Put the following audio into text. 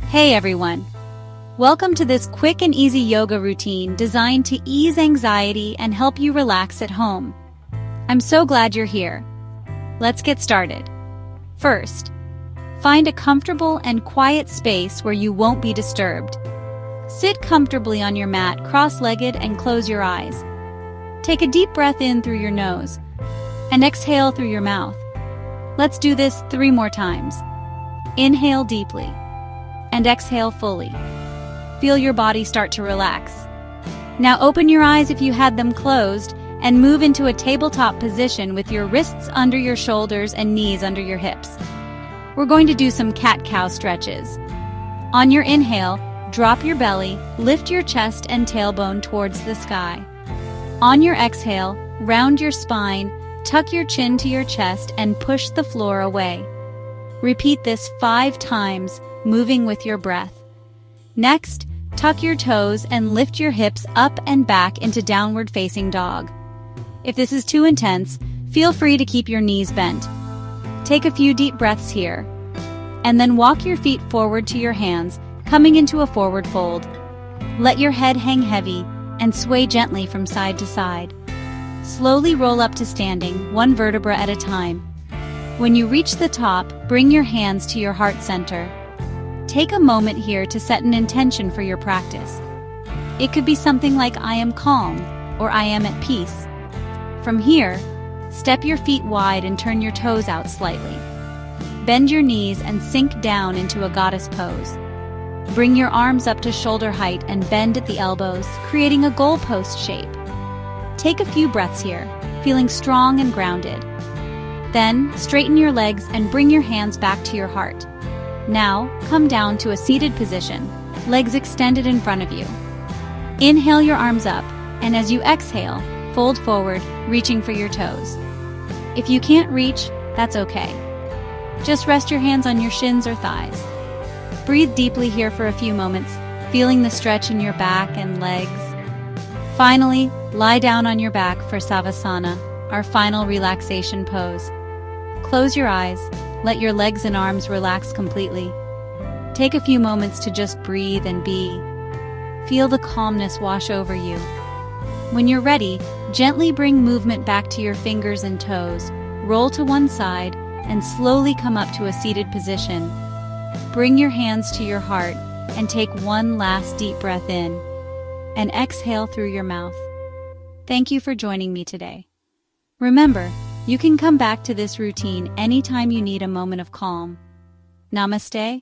Hey everyone! Welcome to this quick and easy yoga routine designed to ease anxiety and help you relax at home. I'm so glad you're here. Let's get started. First, find a comfortable and quiet space where you won't be disturbed. Sit comfortably on your mat, cross-legged, and close your eyes. Take a deep breath in through your nose and exhale through your mouth. Let's do this 3 more times. Inhale deeply and exhale fully. Feel your body start to relax. Now open your eyes if you had them closed and move into a tabletop position with your wrists under your shoulders and knees under your hips. We're going to do some cat-cow stretches. On your inhale, drop your belly, lift your chest and tailbone towards the sky. On your exhale, round your spine, tuck your chin to your chest and push the floor away. Repeat this 5 times, moving with your breath. Next, tuck your toes and lift your hips up and back into downward facing dog. If this is too intense, feel free to keep your knees bent. Take a few deep breaths here. And then walk your feet forward to your hands, coming into a forward fold. Let your head hang heavy and sway gently from side to side. Slowly roll up to standing, 1 vertebra at a time. When you reach the top, bring your hands to your heart center. Take a moment here to set an intention for your practice. It could be something like I am calm or I am at peace. From here, step your feet wide and turn your toes out slightly. Bend your knees and sink down into a goddess pose. Bring your arms up to shoulder height and bend at the elbows, creating a goalpost shape. Take a few breaths here, feeling strong and grounded. Then, straighten your legs and bring your hands back to your heart. Now, come down to a seated position, legs extended in front of you. Inhale your arms up, and as you exhale, fold forward, reaching for your toes. If you can't reach, that's okay. Just rest your hands on your shins or thighs. Breathe deeply here for a few moments, feeling the stretch in your back and legs. Finally, lie down on your back for Savasana, our final relaxation pose. Close your eyes, let your legs and arms relax completely. Take a few moments to just breathe and be. Feel the calmness wash over you. When you're ready, gently bring movement back to your fingers and toes, roll to one side, and slowly come up to a seated position. Bring your hands to your heart and take one last deep breath in, and exhale through your mouth. Thank you for joining me today. Remember, you can come back to this routine anytime you need a moment of calm. Namaste,